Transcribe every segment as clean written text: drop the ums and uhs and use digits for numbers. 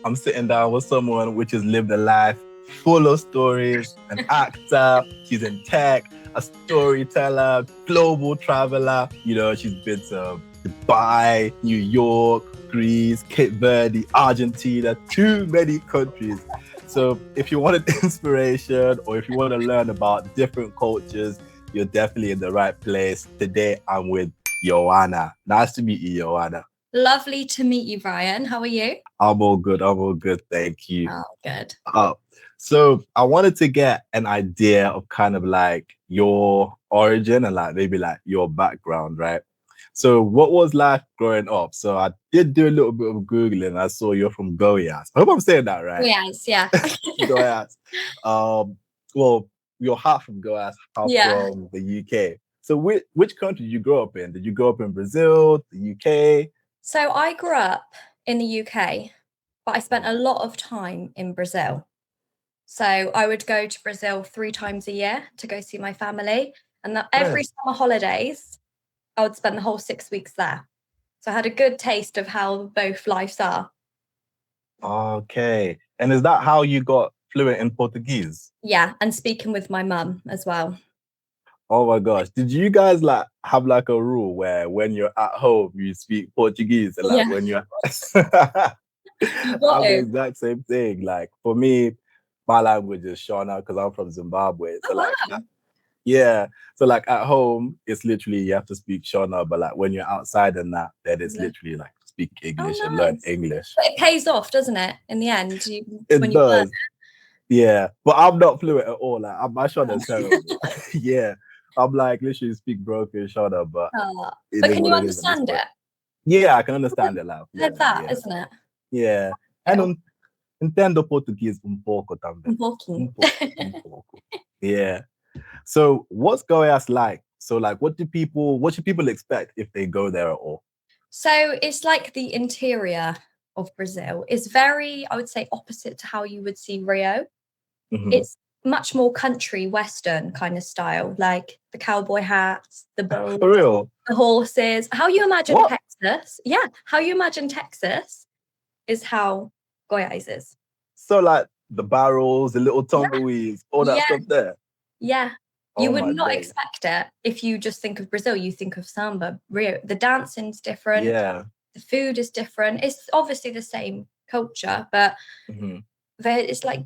I'm sitting down with someone which has lived a life full of stories, an actor, she's in tech, a storyteller, global traveler. You know, she's been to Dubai, New York, Greece, Cape Verde, Argentina, too many countries. So if you wanted inspiration or if you want to learn about different cultures, you're definitely in the right place. Today, I'm with Yohanna. Nice to meet you, Yohanna. Lovely to meet you, Brian. How are you? I'm all good. I'm all good. Thank you. Oh, good. So I wanted to get an idea of kind of like your origin and like maybe like your background, right? So what was life growing up? So I did do a little bit of Googling. I saw you're from Goiás. I hope I'm saying that right. Yes, yeah. Goiás. Well, you're half from Goiás, half Yeah. from the UK. So which country did you grow up in? Did you grow up in Brazil, the UK? So I grew up in the UK, but I spent a lot of time in Brazil. So I would go to Brazil 3 times a year to go see my family. And every summer holidays, I would spend the whole 6 weeks there. So I had a good taste of how both lives are. Okay. And is that how you got fluent in Portuguese? Yeah, and speaking with my mum as well. Oh my gosh. Did you guys like have like a rule where when you're at home you speak Portuguese and like Yeah. when you're You got I'm the to. exact same thing. Like for me, my language is Shona because I'm from Zimbabwe. So Oh, like wow. yeah. So like at home, it's literally you have to speak Shona, but like when you're outside and that, then it's Yeah. literally like speak Oh, English and learn nice. English. But it pays off, doesn't it? In the end, when It you learn does. Yeah, but I'm not fluent at all. Like my Shona is terrible. it. Yeah, I'm like literally speak broken Shona, but Oh, it but is can you what it is at this understand point. it? Yeah, I can understand it now. Yeah, There's that, yeah, isn't it? yeah. And It'll entendo português pouco também. important. Pouco. Yeah. So what's Goiás like? So like, what should people expect if they go there at all? So it's like the interior of Brazil is very, I would say, opposite to how you would see Rio. Mhm. It's much more country western kind of style, like the cowboy hats, the For bows, real? the horses. How you imagine What? Texas? Yeah, how you imagine Texas is how Goiás is. So like the barrels, the little Yeah, tumbleweeds, all that yeah, stuff there. yeah. You Oh would my not days. expect it if you just think of Brazil. You think of samba. Rio, the dancing's different. Yeah. The food is different. It's obviously the same culture, but Mhm. it's like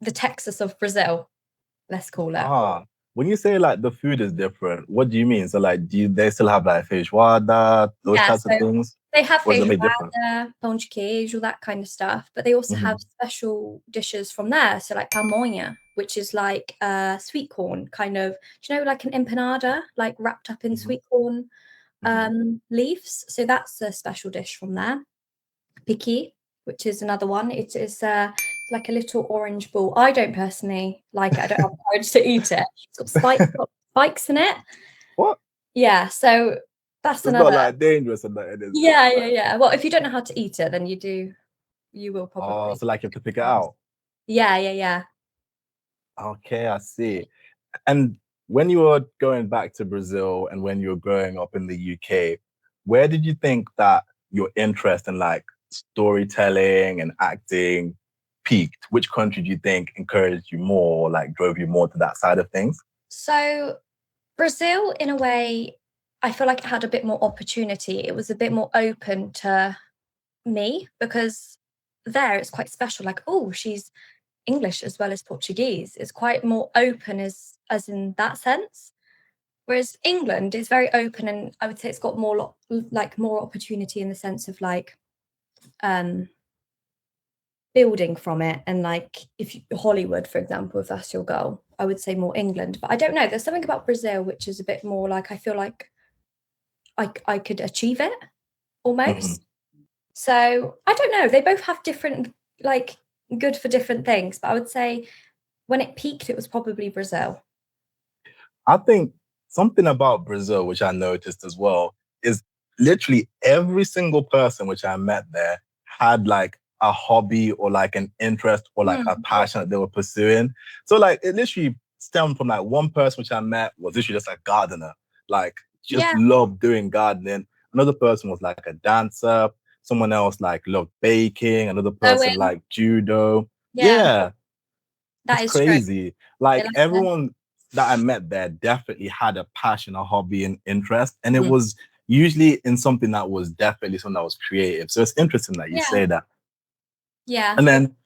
the Texas of Brazil, let's call it. Ah, when you say like the food is different, what do you mean? So like, they still have like feijoada, those Yeah, types of so things, they have or is it made different? feijoada, pão de queijo, that kind of stuff, but they also have Mhm. special dishes from there. So like pamonha, which is like sweet corn, kind of, do you know, like an empanada, like wrapped up in Mhm. sweet corn Mhm. leaves. So that's a special dish from there. Picky, which is another one. It is like a little orange ball. I don't personally like it. I don't have the courage to eat it. Got spikes in it. What? Yeah, so that's It's not another. like dangerous and that it is. Yeah, yeah, yeah. Well, if you don't know how to eat it, then you will Oh, probably. so like you have to pick it out. Yeah, yeah, yeah. Okay, I see. And when you were going back to Brazil and when you were growing up in the UK, where did you think that your interest in like storytelling and acting peaked? Which country do you think encouraged you more, or, like drove you more to that side of things? So Brazil, in a way, I feel like it had a bit more opportunity. It was a bit more open to me because there it's quite special. Like, oh, she's English as well as Portuguese. It's quite more open as in that sense. Whereas England is very open, and I would say it's got more like more opportunity in the sense of like um building from it. And like if you, Hollywood, for example, if that's your goal, I would say more England. But I don't know. There's something about Brazil which is a bit more like I feel like I could achieve it Mhm. almost. So I don't know. They both have different like good for different things. But I would say when it peaked, it was probably Brazil. I think something about Brazil, which I noticed as well, is literally every single person which I met there had like a hobby or like an interest or like a Mm, passion that they were pursuing. So like it literally stemmed from like one person which I met was literally just a gardener, like just yeah. loved doing gardening. Another person was like a dancer. someone else like loved baking, another person Sewing. like judo. Yeah, Yeah, that it's is true. crazy. They Like like to. everyone that I met there definitely had a passion, a hobby, and interest, and it Mhm. was usually in something that was definitely something that was creative. So it's interesting that you Yeah, say that. yeah. And then,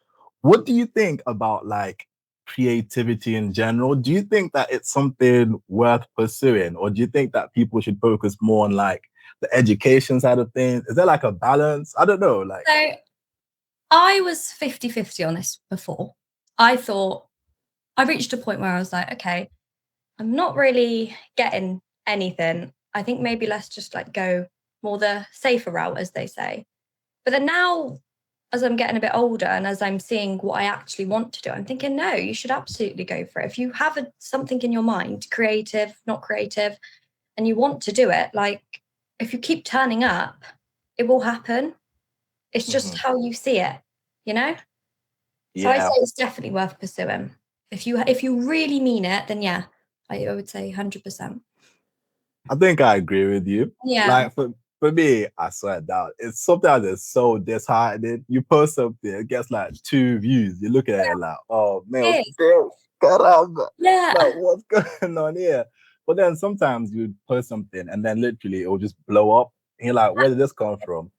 what do you think about like creativity in general? Do you think that it's something worth pursuing, or do you think that people should focus more on like the education side of things? Is there like a balance? I don't know. Like, So I was 50-50 on this before. I thought I reached a point where I was like, okay, I'm not really getting anything. I think maybe let's just like go more the safer route, as they say. But then now, as I'm getting a bit older and as I'm seeing what I actually want to do, I'm thinking, no, you should absolutely go for it. If you have something in your mind, creative, not creative, and you want to do it, like if you keep turning up, it will happen. It's just mhm. how you see it, you know? So I say Yeah, it's definitely worth pursuing. If you really mean it, then yeah, I would say 100%. I think I agree with you. Yeah, Like for me, I swear down. It's sometimes it's so disheartening. You post something, it gets like 2 views. You look at it like, oh man, it is. caramba. Like Yeah. what's going on here? But then sometimes you post something and then literally it will just blow up. And you're like, where did this come from?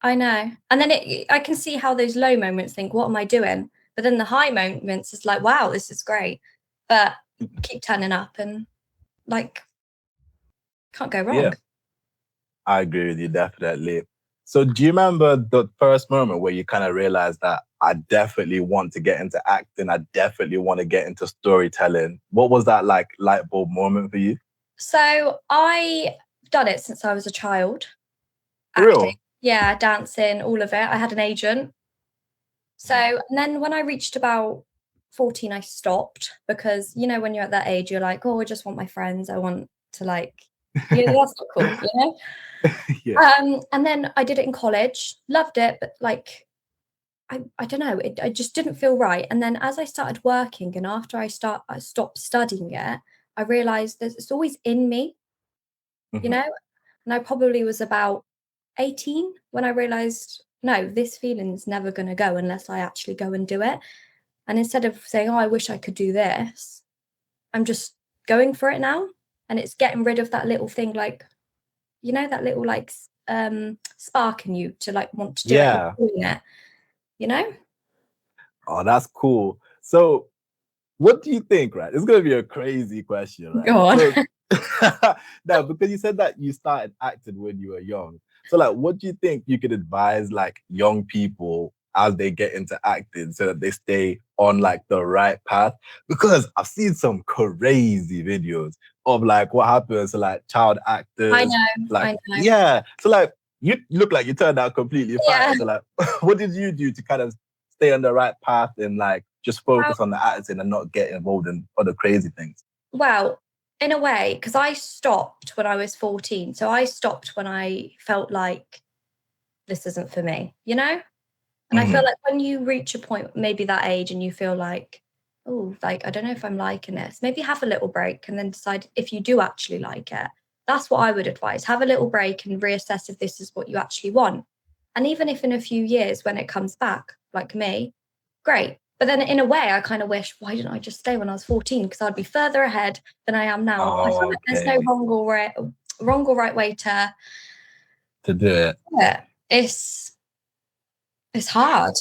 I know. And then I can see how those low moments think, what am I doing? But then the high moments is like, wow, this is great. But keep turning up and like can't go Yeah, wrong. I agree with you definitely. So do you remember the first moment where you kind of realized that I definitely want to get into acting, I definitely want to get into storytelling? What was that like light bulb moment for you? So I've done it since I was a child, For acting. real? Yeah, dancing, all of it. I had an agent. So and then when I reached about 14, I stopped because when you're at that age, you're like, oh, I just want my friends. I want to like, that's not cool, you know? Yeah. And then I did it in college, loved it, but like I don't know, I just didn't feel right. And then as I started working and after I stopped studying it, I realized that it's always in me, you Mhm. know? And I probably was about 18 when I realized, no, this feeling's never gonna go unless I actually go and do it. And instead of saying, oh, I wish I could do this, I'm just going for it now. And it's getting rid of that little thing like, that little like spark in you to like want to do it and Yeah. doing it, you know? Oh, that's cool. So what do you think, right? It's gonna be a crazy question, right? Go on. So no, because you said that you started acting when you were young. So like what do you think you could advise like young people as they get into acting so that they stay on like the right path? Because I've seen some crazy videos of like what happens to like child I actors. know, Like, I know. yeah. So like you look like you turned out completely Yeah. fine. So like what did you do to kind of stay on the right path and like just Well, focus on the acting and not get involved in other crazy things? well, in a way, because I stopped when I was 14. So I stopped when I felt like this isn't for me, you know? And I feel Mhm. like when you reach a point, maybe that age, and you feel like, oh, like, I don't know if I'm liking this, maybe have a little break and then decide if you do actually like it. That's what I would advise. Have a little break and reassess if this is what you actually want. And even if in a few years when it comes back, like me, great. But then in a way, I kind of wish, why didn't I just stay when I was 14? Because I'd be further ahead than I am now. I feel Oh, like there's no okay. wrong or right way to To do it. do it. It's hard.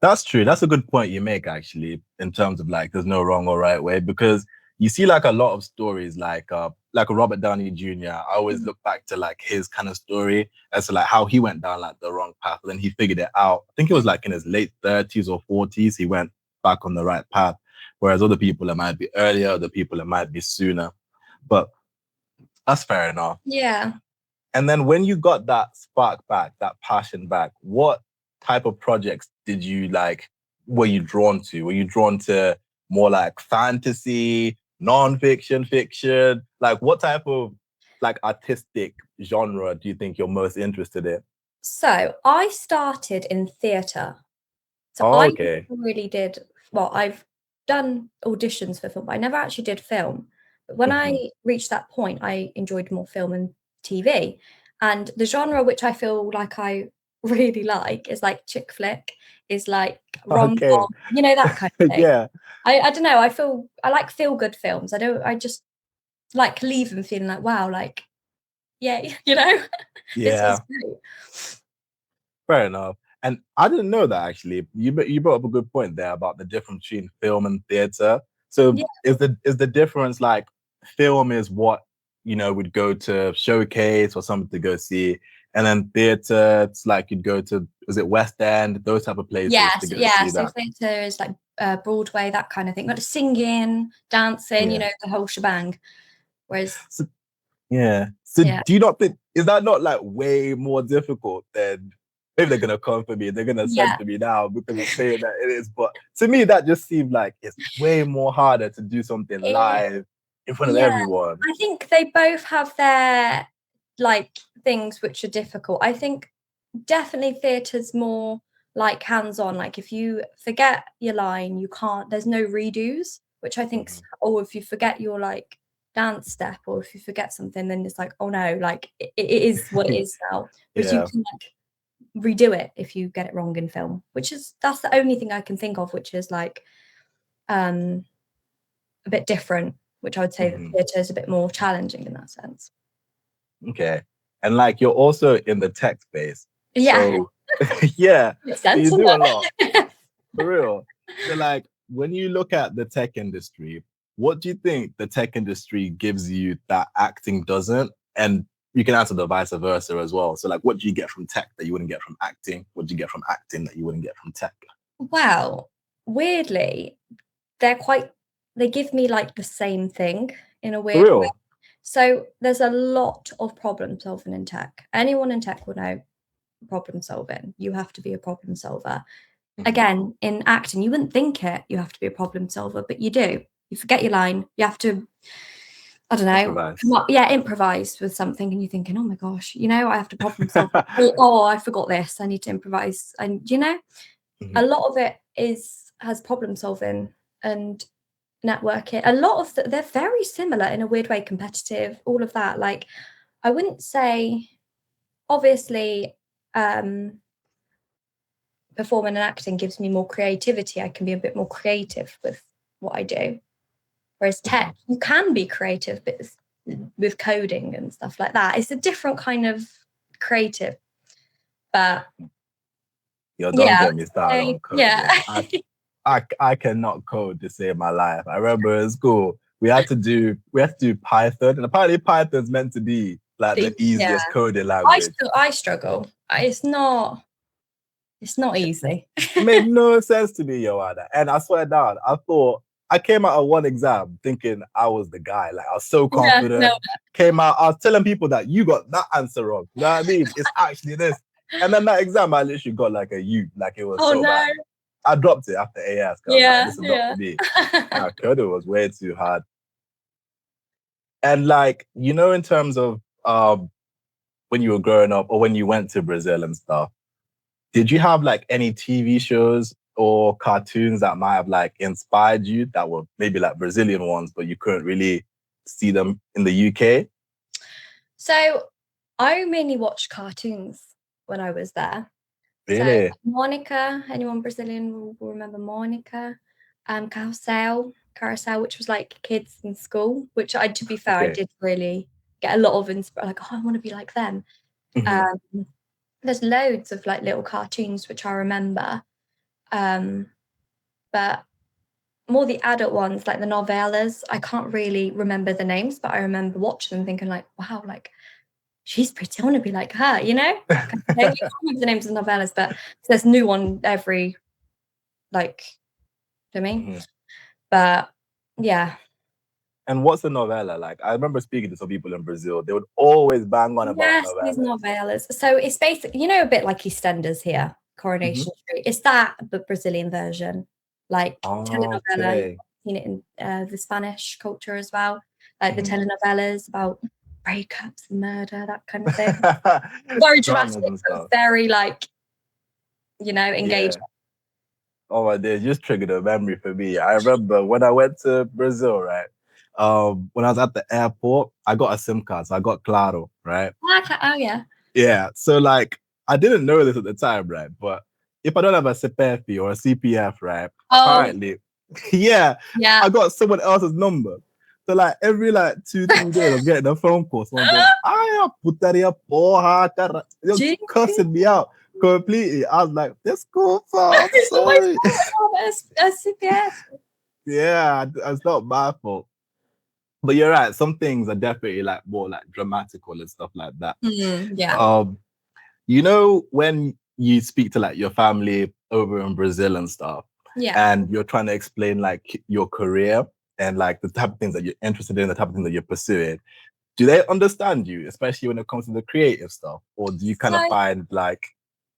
That's true. That's a good point you make, actually, in terms of like there's no wrong or right way, because you see like a lot of stories like a Robert Downey Jr. I always look back to like his kind of story as to like how he went down like the wrong path, and then he figured it out. I think it was like in his late 30s or 40s, he went back on the right path. Whereas other people it might be earlier, other people it might be sooner. But that's fair enough. Yeah. And then when you got that spark back, that passion back, what type of projects did you like, were you drawn to? Were you drawn to more like fantasy, non-fiction, fiction? Like what type of like artistic genre do you think you're most interested in? So I started in theatre. So Oh, I okay. never really did, well, I've done auditions for film, but I never actually did film. But when Mhm. I reached that point, I enjoyed more film and TV. And the genre which I feel like I really like is like chick flick, is like rom-com, Okay. you know, that kind of thing. Yeah. I don't know, I like feel good films. I just like leave them feeling like, wow, like, yay, you know? Yeah. It's great. Fair enough. And I didn't know that actually. You brought up a good point there about the difference between film and theater. So Yeah. is the difference like film is what would go to showcase or something to go see, and then theater it's like you'd go to, is it West End, those type of places to Yes, go yeah, see so that. theatre is like, Broadway, that kind of thing, but singing, dancing, you Yeah. know, the whole shebang. Whereas So yeah. So yeah. do you not think, is that not like way more difficult than, maybe they're gonna come for me, they're gonna Yeah. censor me now because I'm saying that it is, but to me that just seemed like it's way more harder to do something It live in front of Yeah, everyone. I think they both have their, like, things which are difficult. I think definitely theatre's more, like, hands-on, like, if you forget your line, you can't, there's no redos, which I think's, Mhm. or if you forget your, like, dance step, or if you forget something, then it's like, "Oh, no," like, it is what it is now. Whereas you Yeah. can, like, redo it if you get it wrong in film, which is, that's the only thing I can think of, which is, like, um a bit different, which I would say that Mhm. theatre is a bit more challenging in that sense. Okay. And like you're also in the tech space. Yeah, So yeah. makes So sense, you doesn't do a lot. it? For real. So like when you look at the tech industry, what do you think the tech industry gives you that acting doesn't? And you can answer the vice versa as well. So like what do you get from tech that you wouldn't get from acting? What do you get from acting that you wouldn't get from tech? Wow, weirdly, they give me, like, the same thing in a For weird way. real. So, there's a lot of problem solving in tech. Anyone in tech will know problem solving. You have to be a problem solver. Mhm. Again, in acting, you wouldn't think it, you have to be a problem solver, but you do. You forget your line, you have to, I don't know, Improvise. improvise with something, and you're thinking, "Oh my gosh, you know, I have to problem solve. Oh, I forgot this. I need to improvise." And a Mhm. lot of it has problem solving and networking. A lot of they're very similar in a weird way, competitive, all of that. Like, I wouldn't say, obviously, um, performing and acting gives me more creativity. I can be a bit more creative with what I do. Whereas Mhm. tech, you can be creative, but with coding and stuff like that. It's a different kind of creative. But Yo, don't yeah, I get me would started say, on yeah. coding. I cannot code to save my life. I remember in school we had to do Python, and apparently Python's meant to be like the Yeah, easiest coding language. I struggle. It's not easy. It made no sense to me, Yohanna. And I swear down, I thought I came out of one exam thinking I was the guy. Like I was so Yeah, no. confident. Came out, I was telling people that you got that answer wrong. You know what I mean? It's actually this. And then that exam, I literally got like a U. Like it was Oh, so no. bad. I dropped it after AS. I was like, Yeah, this is not yeah. for me. Nah, coding was way too hard. And like, in terms of when you were growing up or when you went to Brazil and stuff, did you have like any TV shows or cartoons that might have like inspired you that were maybe like Brazilian ones, but you couldn't really see them in the UK? So, I mainly watched cartoons when I was there. So, Really? Monica, anyone Brazilian will remember Monica, Carousel, which was like kids in school, which to be fair, I Okay. did really get a lot of like, "Oh, I wanna be like them." Mhm. Um, there's loads of, like, little cartoons which I remember, um, but more the adult ones, like the novellas, I can't really remember the names, but I remember watching them thinking like, "Wow, like, she's pretty, I wanna be like her," you know? Kind of thing. I can't remember the names of the novellas, but there's new one every, like, do you know what I mean? Mhm. But yeah. And what's a novella like? I remember speaking to some people in Brazil. They would always bang on about Yes, these novellas. novellas. So it's basically, a bit like EastEnders here, Mhm. Coronation Street. It's that, but Brazilian version. Like telenovela, you've Okay. seen it in, the Spanish culture as well, like the Mhm. telenovelas about breakups and murder, that kind of thing. Very dramatic, Dramas and but stuff. very, like, engaging. Yeah. Oh my days, just triggered a memory for me. I remember when I went to Brazil, right? When I was at the airport, I got a SIM card, so I got Claro, right? Oh, yeah. Yeah. So like I didn't know this at the time, right? But if I don't have a CPF or a CPF, right? Oh, Apparently, yeah, yeah. I got someone else's number. So like every like 2-3 days, I'm getting a phone call. Someone going, "I put that here, porra, cara." They're Gee. cussing me out completely. I was like, "That's cool, I'm It's not my sorry." fault. A CPF. Yeah, it's not my fault. But you're right. Some things are definitely like more like dramatical and stuff like that. Yeah. You know, when you speak to like your family over in Brazil and stuff, Yeah. and you're trying to explain like your career and like the type of things that you're interested in, the type of things that you're pursuing, do they understand you, especially when it comes to the creative stuff? Or do you kind of So find like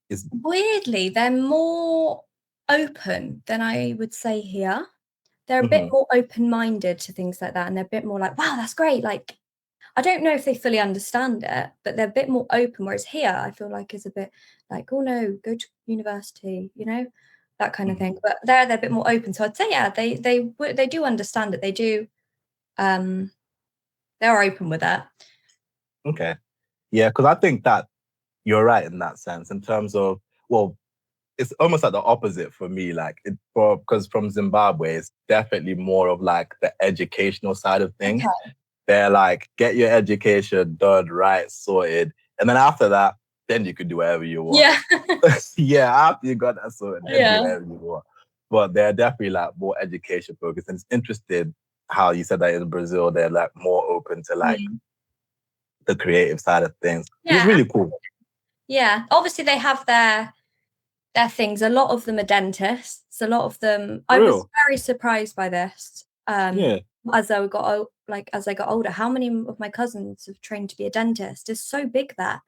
it's weirdly, they're more open than I would say here. They're a bit Mhm. more open-minded to things like that, and they're a bit more like, wow, that's great. Like, I don't know if they fully understand it, but they're a bit more open. Whereas here, I feel like it's a bit like, oh no, go to university, that kind of Mhm. thing. But they're a bit more open. So I'd say, yeah, they do understand it. They do. They're open with it. Okay. Yeah, because I think that you're right in that sense, in terms of, well, it's almost like the opposite for me. Like because from Zimbabwe, it's definitely more of like the educational side of things. Okay. They're like, get your education done, right, sorted. And then after that, then you could do whatever you want. Yeah. Yeah, after you got that sorted, then do Yeah. whatever you want. But they're definitely like more education focused. And it's interesting how you said that in Brazil, they're like more open to like the creative side of things. It's Yeah. really cool. Yeah. Obviously, they have their things. A lot of them are dentists. A lot of them. For I was real. very surprised by this. Yeah. As I got older, how many of my cousins have trained to be a dentist? It's so big there.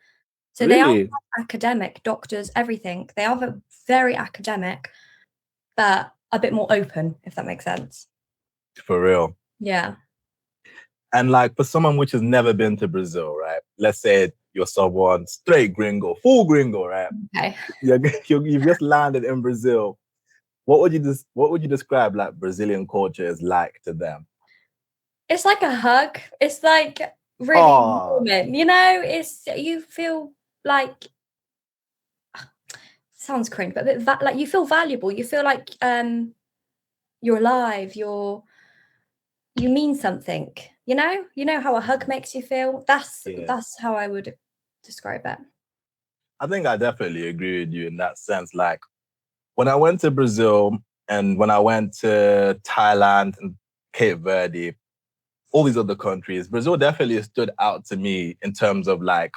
So they are Really? academic, doctors, everything. They are very academic, but a bit more open, if that makes sense. For real. Yeah. And like for someone which has never been to Brazil, right? Let's say you're someone straight gringo, full gringo, right? Okay. You've just landed in Brazil. What would you describe like Brazilian culture is like to them? It's like a hug. It's like really Oh, warming, you feel like sounds cringe, but a bit like you feel valuable. You feel like you're alive. You mean something. You know how a hug makes you feel. That's yeah. that's how I would describe it. I think I definitely agree with you in that sense. Like when I went to Brazil and when I went to Thailand and Cape Verde, all these other countries, Brazil definitely stood out to me in terms of like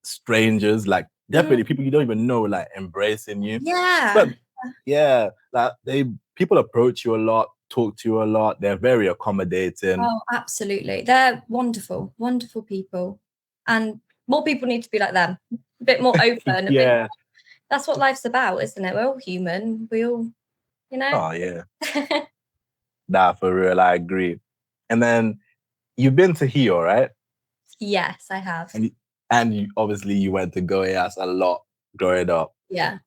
strangers, like definitely people you don't even know, like embracing you. Yeah. But yeah, like people approach you a lot, talk to you a lot. They're very accommodating. Oh, absolutely. They're wonderful, wonderful people. And more people need to be like them. A bit more open, Yeah. That's what life's about, isn't it? We're all human. We all, Oh yeah. Nah, for real, I agree. And then you've been to Rio, right? Yes, I have. And obviously you went to Goiás a lot growing up. Yeah.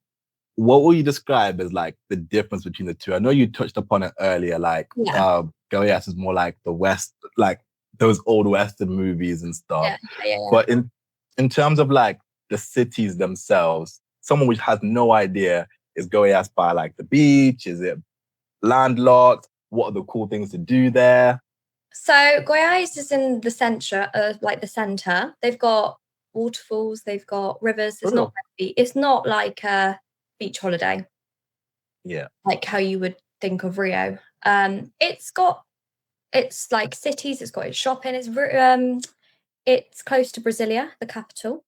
What will you describe as like the difference between the two? I know you touched upon it earlier, like Yeah. Goiás is more like the West, like those old Western movies and stuff. Yeah. But in terms of like the cities themselves, someone which has no idea, is Goiás by like the beach? Is it landlocked? What are the cool things to do there? So Goiás is in the center, like the center. They've got waterfalls, they've got rivers. It's not like a beach holiday. Yeah. Like how you would think of Rio. It's like cities, it's got its shopping, it's close to Brasilia, the capital.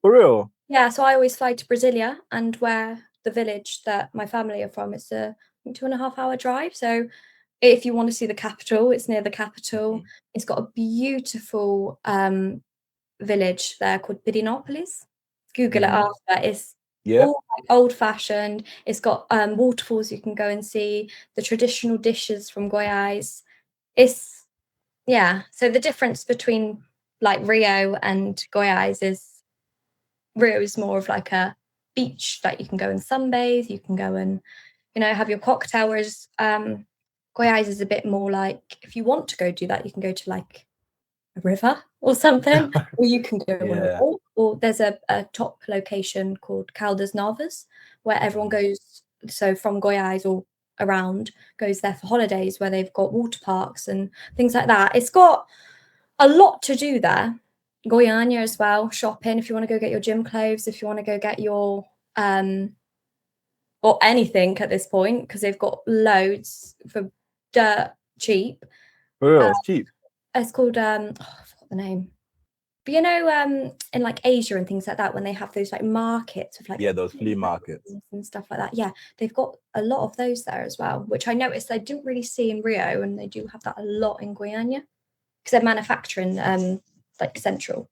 For real? Yeah, so I always fly to Brasilia, and where the village that my family are from, it's a 2.5 hour drive. So if you want to see the capital, it's near the capital. Mhm. It's got a beautiful village there called Pidinopolis. Google it after. It's all like old-fashioned. It's got waterfalls you can go and see, the traditional dishes from Goiás. So the difference between like Rio and Goiás is Rio is more of like a beach that you can go and sunbathe, you can go and have your cocktail, whereas Goiás is a bit more like, if you want to go do that, you can go to like a river or something, or you can go on a Yeah. walk. or there's a top location called Caldas Novas where everyone goes. So from Goiás or around goes there for holidays, where they've got water parks and things like that. It's got a lot to do there. Goiânia as well, shopping if you want to go get your gym clothes, if you want to go get your or anything at this point, because they've got loads for dirt cheap. For real, it's cheap. It's called I forgot the name. But in like Asia and things like that, when they have those like markets of like those flea markets and stuff like that. Yeah, they've got a lot of those there as well, which I noticed I didn't really see in Rio, and they do have that a lot in Goiânia because they're manufacturing like central.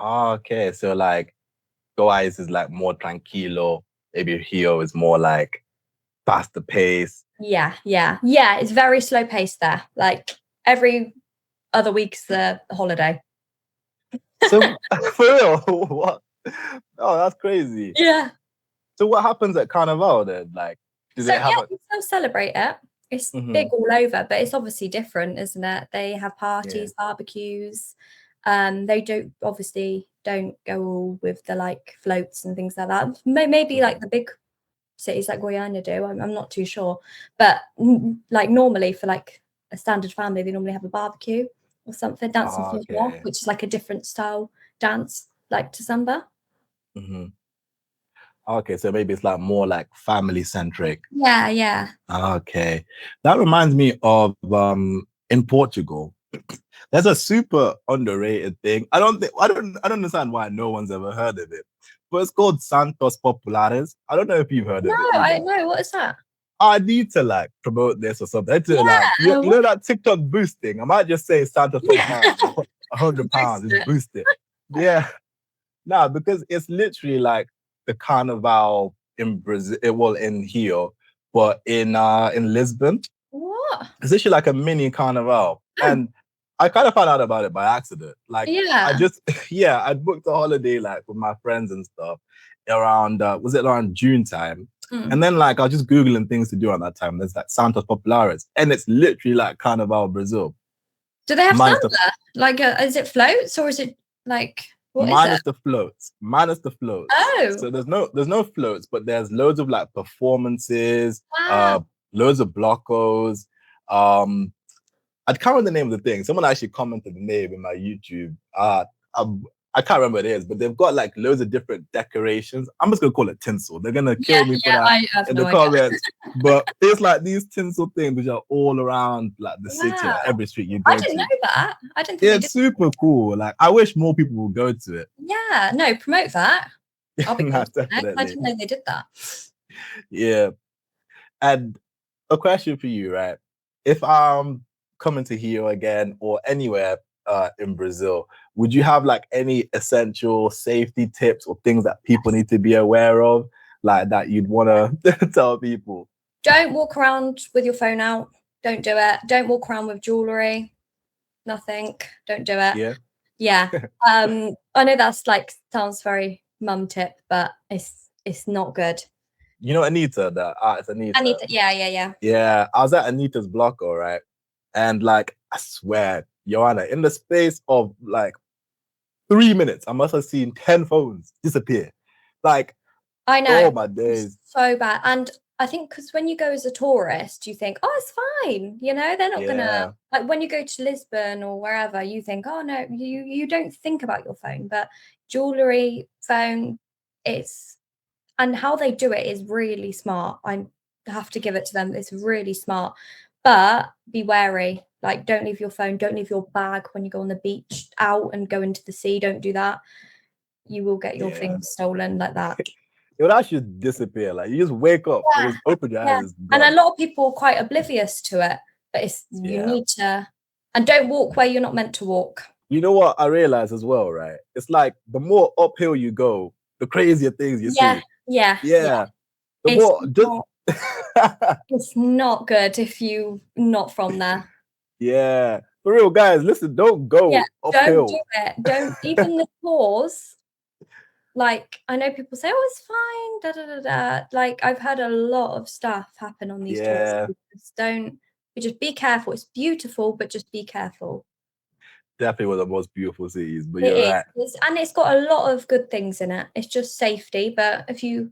Okay, so like Goiás is like more tranquilo, maybe Rio is more like faster pace. Yeah, it's very slow paced there. Like every other week's the holiday. So for real, what? Oh, that's crazy. Yeah. So what happens at Carnival then? Like, do they have they still celebrate it. It's big all over, but it's obviously different, isn't it? They have parties, barbecues. They don't go all with the like floats and things like that. Maybe like the big cities like Goiânia do. I'm not too sure, but like normally for like a standard family, they normally have a barbecue or something, dancing floor, which is like a different style dance, like to samba. Okay, so maybe it's like more like family centric. Yeah. Okay, that reminds me of in Portugal. There's a super underrated thing. I don't understand why no one's ever heard of it, but it's called Santos Populares. I don't know if you've heard of it. No, I know. What is that? I need to like promote this or something. Like you know that TikTok boost thing. I might just say Santos Populares, £100 is boosted. Yeah, no, because it's literally like the carnival in Brazil, well, in Rio, but in Lisbon. What? It's literally like a mini carnival, and I kind of found out about it by accident. Like, I booked a holiday like with my friends and stuff around was it around June time? And then like I was just googling things to do on that time. There's like Santos Populares, and it's literally like Carnival Brazil. Do they have samba? Like, is it floats or is it like? Minus the floats. Oh. So there's no floats, but there's loads of like performances, Wow. loads of blocos. I can't remember the name of the thing. Someone actually commented the name in my YouTube. I can't remember what it is, but they've got like loads of different decorations. I'm just gonna call it tinsel. They're gonna kill me for that in the comments. But it's like these tinsel things which are all around like the city, like every street you go to. I didn't know that. I didn't think it's super cool. Like I wish more people would go to it. Yeah, no, promote that. I'll be definitely. I didn't know they did that. Yeah. And a question for you, right? If I'm coming to Rio again or anywhere in Brazil, would you have like any essential safety tips or things that people need to be aware of, like that you'd want to tell people? Don't walk around with your phone out. Don't do it. Don't walk around with jewelry. Nothing. Don't do it. Yeah. I know that's like sounds very mum tip, but it's not good. You know Anita, the artist Anita. Yeah. Yeah, I was at Anita's block, all right, and like I swear, Yohanna, in the space of like 3 minutes, I must have seen 10 phones disappear. Like, I know. Oh my days. So bad. And I think because when you go as a tourist, you think, oh, it's fine. You know, they're not gonna like when you go to Lisbon or wherever, you think, oh no, you don't think about your phone. But jewelry, phone, and how they do it is really smart. I have to give it to them. It's really smart. But be wary. Like, don't leave your phone. Don't leave your bag when you go on the beach out and go into the sea. Don't do that. You will get your things stolen like that. It would actually disappear. Like, you just wake up and just open your eyes. And a lot of people are quite oblivious to it. But you need to, and don't walk where you're not meant to walk. You know what I realized as well, right? It's like the more uphill you go, the crazier things you see. Yeah. It's not good if you're not from there. Yeah. For real, guys, listen, don't go uphill. Don't do it. Don't, even the tours. Like, I know people say, oh, it's fine, Like, I've had a lot of stuff happen on these tours. Just be careful. It's beautiful, but just be careful. definitely one of the most beautiful cities, but It you're is. right. And it's got a lot of good things in it. It's just safety, but if you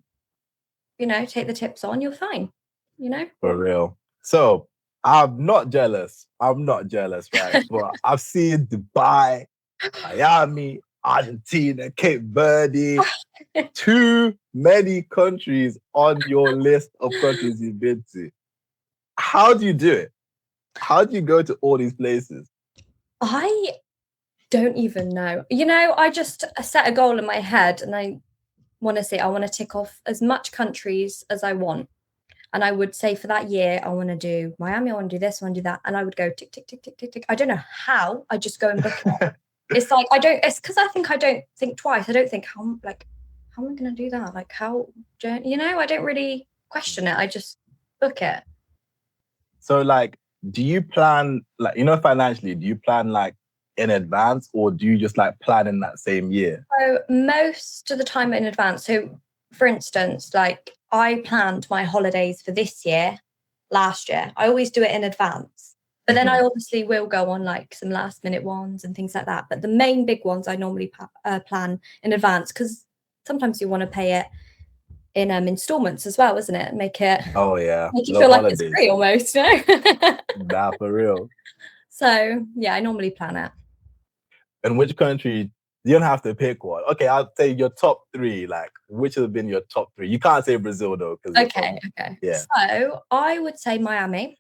take the tips on, you're fine, For real. So I'm not jealous. I'm not jealous, right? But I've seen Dubai, Miami, Argentina, Cape Verde, too many countries on your list of countries you've been to. How do you do it? How do you go to all these places? I don't even know. I just set a goal in my head and I want to tick off as much countries as I want. And I would say for that year, I want to do Miami, I want to do this, I want to do that. And I would go tick, tick, tick, tick, tick, tick. I don't know how. I just go and book it. It's like, it's because I don't think twice. I don't think, how am I going to do that? Like, how, I don't really question it. I just book it. So, like, do you plan, like, financially, do you plan, like, in advance, or do you just, like, plan in that same year? So, most of the time in advance. So, for instance, like, I planned my holidays for this year, last year. I always do it in advance. But then I obviously will go on like some last minute ones and things like that. But the main big ones I normally plan in advance because sometimes you want to pay it in installments as well, isn't it? Make you feel like it's free almost. Nah, for real. So yeah, I normally plan it. And which country? You don't have to pick one. Okay, I'll say your top 3. Like, which have been your top 3? You can't say Brazil though, because okay. Yeah. So I would say Miami.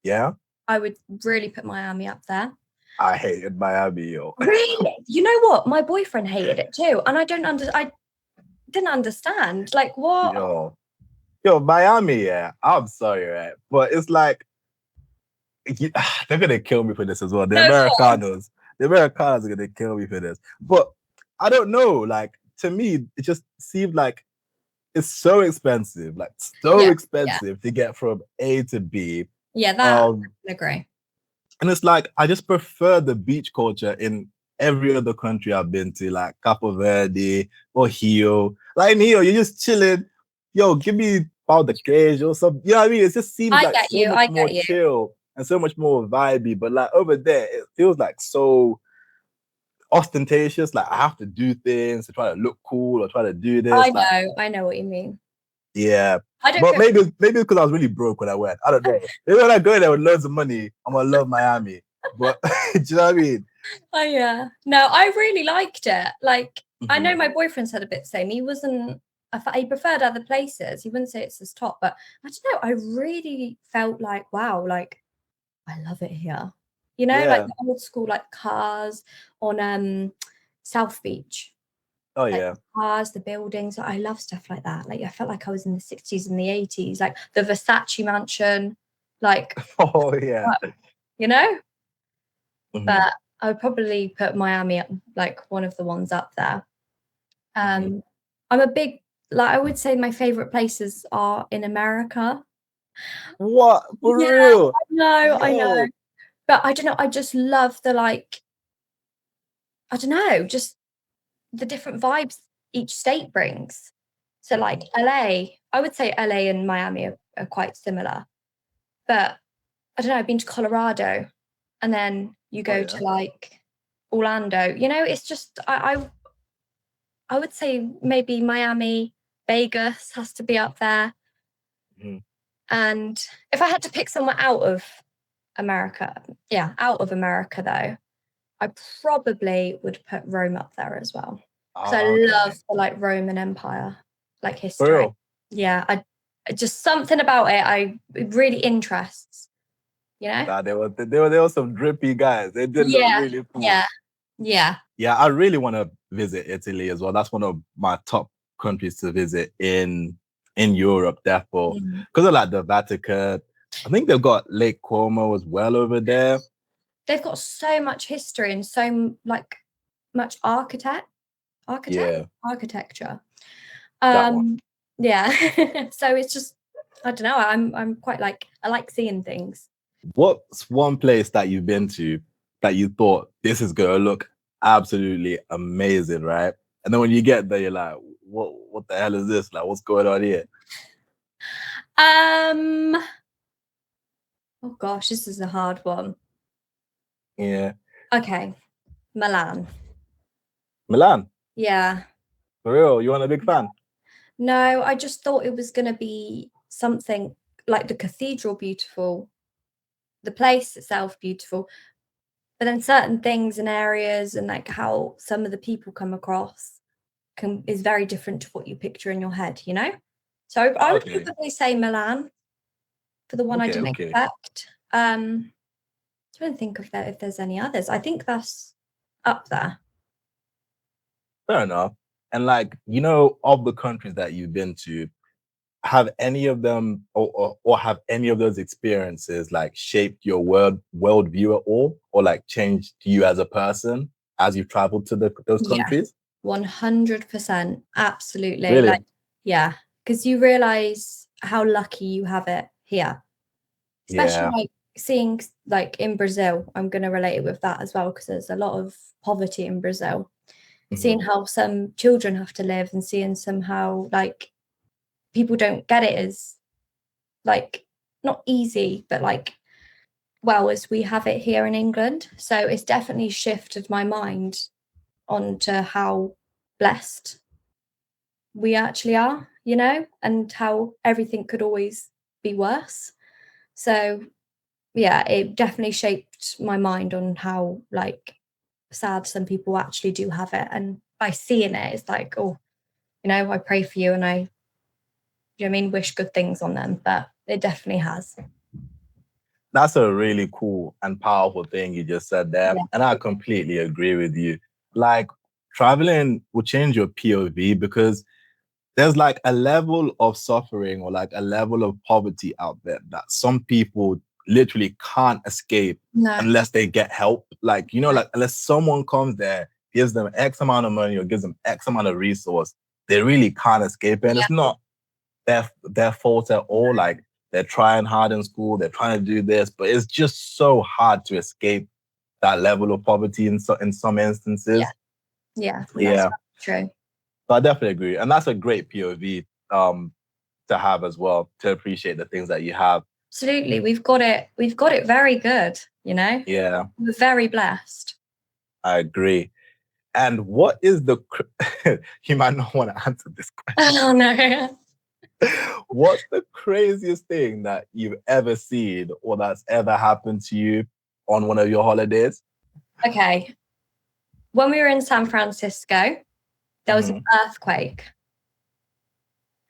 Yeah. I would really put Miami up there. I hated Miami, yo. Really? You know what? My boyfriend hated it too, and I didn't understand. Like what? Yo, Miami. Yeah, I'm sorry, right? But it's like they're gonna kill me for this as well. The Americanos are gonna kill me for this. But I don't know. Like to me, it just seemed like it's so expensive, expensive to get from A to B. Yeah, that I agree. And it's like I just prefer the beach culture in every other country I've been to, like Capo Verde or Rio. Like in Rio, you're just chilling. Yo, give me about the cage or something. You know what I mean? It just seems like so much more chill and so much more vibey. But like over there, it feels like so ostentatious. Like I have to do things to try to look cool or try to do this. I know what you mean. Yeah. But maybe because I was really broke when I went. I don't know. Maybe when I go there with loads of money, I'm gonna love Miami. But do you know what I mean? Oh yeah. No, I really liked it. Like I know my boyfriend said a bit the same. He wasn't. He preferred other places. He wouldn't say it's his top, but I don't know. I really felt like wow, like I love it here. Like the old school like cars on South Beach. Oh yeah. The cars, the buildings. I love stuff like that. Like I felt like I was in the 60s and the 80s. Like the Versace mansion. Like oh yeah. But I would probably put Miami up, like one of the ones up there. I'm a big I would say my favorite places are in America. What? For real? I know. But I don't know, I just love the I don't know, just the different vibes each state brings. So like LA, I would say LA and Miami are quite similar. But I don't know, I've been to Colorado and then you go to like Orlando. It's just I would say maybe Miami, Vegas has to be up there. And if I had to pick somewhere out of America though, I probably would put Rome up there as well. Because I love the like Roman Empire, like history. Yeah, I just something about it it really interests. Nah, they were some drippy guys. They did look really cool. Yeah. I really want to visit Italy as well. That's one of my top countries to visit in Europe, therefore. Because of like the Vatican. I think they've got Lake Como as well over there. They've got so much history and so like much architecture. Yeah. So it's just I don't know. I'm quite I like seeing things. What's one place that you've been to that you thought this is gonna look absolutely amazing, right? And then when you get there, you're like, what the hell is this? Like, what's going on here? Oh gosh, this is a hard one. Yeah. Okay, Milan. Milan, Yeah. for real, you weren't a big fan? No, I just thought it was going to be something like the cathedral beautiful, the place itself beautiful, but then certain things and areas and like how some of the people come across is very different to what you picture in your head, you know? So I would Okay, probably say Milan for the one I didn't okay. expect. Trying to think of that if there's any others. I think that's up there. Fair enough. And like, you know, of the countries that you've been to, have any of them or have any of those experiences like shaped your worldview at all, or like changed you as a person as you traveled to those Yeah, countries? 100%. Absolutely. Really? Like, yeah, because you realize how lucky you have it here, especially Yeah. like seeing like in Brazil. I'm going to relate it with that as well because there's a lot of poverty in Brazil. Seeing Mhm. how some children have to live and seeing somehow like people don't get it as like not easy, but like well as we have it here in England. So it's definitely shifted my mind onto how blessed we actually are, you know, and how everything could always be worse. So yeah, it definitely shaped my mind on how like sad some people actually do have it. And by seeing it, it's like, oh, you know, I pray for you and you know what I mean, wish good things on them. But it definitely has. That's a really cool and powerful thing you just said there. Yeah. And I completely agree with you. Like, traveling will change your POV because there's like a level of suffering or like a level of poverty out there that some people literally can't escape No. unless they get help. Like, you know, like unless someone comes there, gives them X amount of money or gives them X amount of resource, they really can't escape it. And Yeah. it's not their fault at all. Like, they're trying hard in school, they're trying to do this, but it's just so hard to escape that level of poverty in some instances. Yeah. That's Yeah. true. But I definitely agree. And that's a great POV to have as well, to appreciate the things that you have. Absolutely. We've got it very good, you know? Yeah, We're very blessed. I agree. And what is you might not want to answer this question. Oh no. What's the craziest thing that you've ever seen or that's ever happened to you on one of your holidays? Okay. When we were in San Francisco, there was an Mhm. earthquake.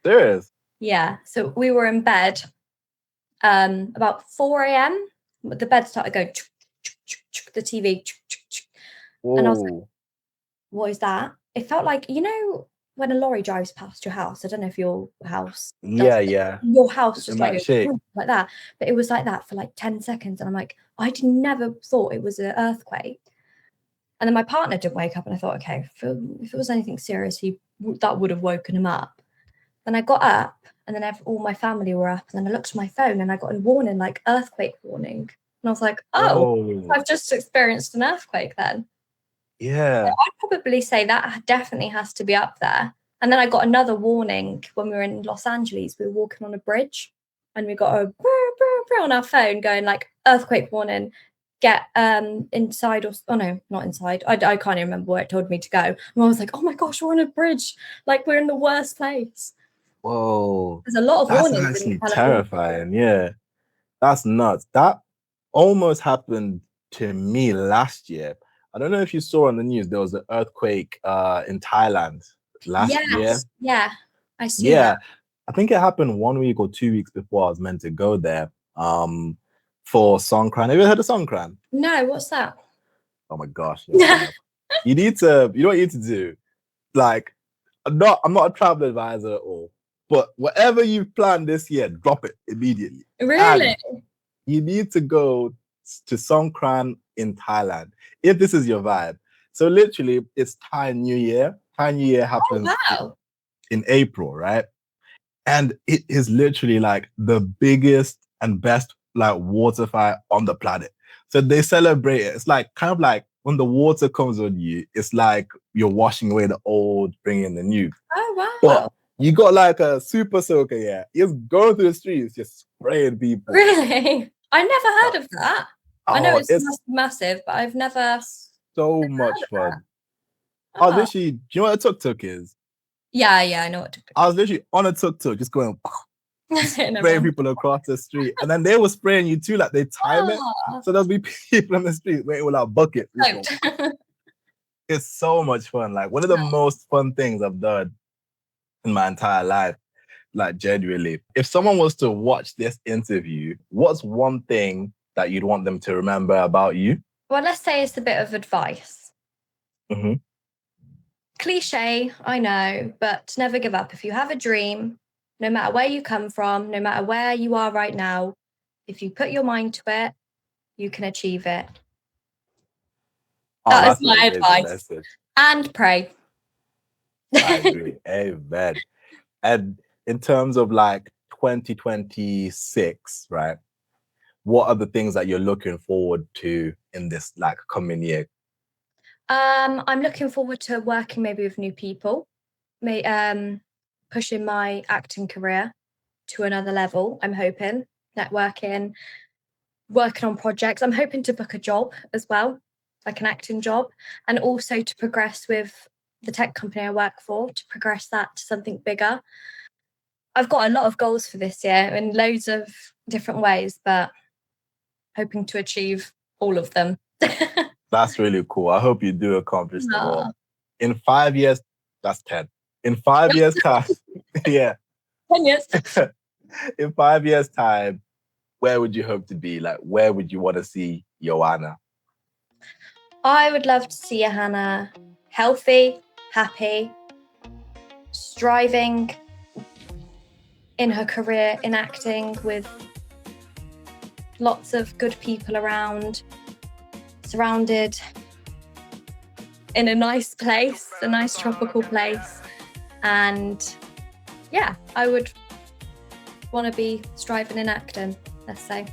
Serious? Yeah. So we were in bed about 4 a.m. The bed started going the TV. And I was like, Whoa. what is that? It felt like, you know, when a lorry drives past your house. I don't know if your house does Yeah, it. yeah. Your house It just like might goes shake. like that. But it was like that for like 10 seconds. And I'm like, never thought it was an earthquake. And then my partner didn't wake up, and I thought, okay, if it was anything serious, that would have woken him up. Then I got up, and then all my family were up, and then I looked at my phone, and I got a warning, like earthquake warning, and I was like, oh, Whoa. I've just experienced an earthquake. Then Yeah. I'd probably say that definitely has to be up there. And then I got another warning when we were in Los Angeles. We were walking on a bridge, and we got a brr, brr, brr on our phone going like earthquake warning. Get inside or oh no, not inside. I can't even remember where it told me to go. And I was like, oh my gosh, we're on a bridge. Like we're in the worst place. Whoa. There's a lot of That's warnings in actually California. terrifying. Yeah. That's nuts. That almost happened to me last year. I don't know if you saw on the news, there was an earthquake in Thailand last year. Yes, yeah, I see that. Yeah. I think it happened 1 week or 2 weeks before I was meant to go there for Songkran. Have you ever heard of Songkran? No, what's that? Oh my gosh. Yohanna. You know what you need to do? Like, I'm not a travel advisor at all, but whatever you've planned this year, drop it immediately. Really? And you need to go to Songkran in Thailand if this is your vibe. So literally, it's Thai New Year. Thai New Year Oh happens wow. in April, right? And it is literally like the biggest and best like water fight on the planet. So they celebrate it. It's like kind of like when the water comes on you, it's like you're washing away the old, bringing in the new. Oh But wow. you got like a super soaker, yeah. It's going through the streets, just spraying people. Really? I never heard of that. I know Oh, it's it's massive, but I've never so heard much of fun. that. I was Oh, literally, do you know what a tuk-tuk is? yeah, I know what to I was literally on a tuk-tuk, just going, in a spraying ring. people across the street. And then they were spraying you too, like they time it. Oh, So there'll be people on the street waiting with a bucket. Just go, soaked. it's so much fun. Like one of the most fun things I've done in my entire life, like genuinely. If someone was to watch this interview, what's one thing that you'd want them to remember about you? Well, let's say it's a bit of advice. Mm-hmm. Cliche, I know, but never give up. If you have a dream, no matter where you come from, no matter where you are right now, if you put your mind to it, you can achieve it. Oh, That is that's an my amazing advice. message. And pray. I agree. Amen. And in terms of like 2026, right? What are the things that you're looking forward to in this like coming year? I'm looking forward to working maybe with new people, pushing my acting career to another level. I'm hoping networking, working on projects. I'm hoping to book a job as well, like an acting job, and also to progress with the tech company I work for, to progress that to something bigger. I've got a lot of goals for this year in loads of different ways, but hoping to achieve all of them. That's really cool. I hope you do accomplish them all. Aw. In 5 years, that's 10. In 5 years' time, yeah. 10 years. In 5 years' time, where would you hope to be? Like, where would you want to see Yohanna? I would love to see Yohanna healthy, happy, striving in her career in acting with lots of good people around, surrounded in a nice place, a nice tropical place. And yeah, I would want to be striving in acting, let's say.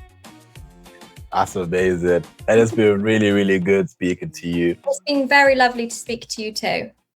That's amazing. And it's been really, really good speaking to you. It's been very lovely to speak to you too.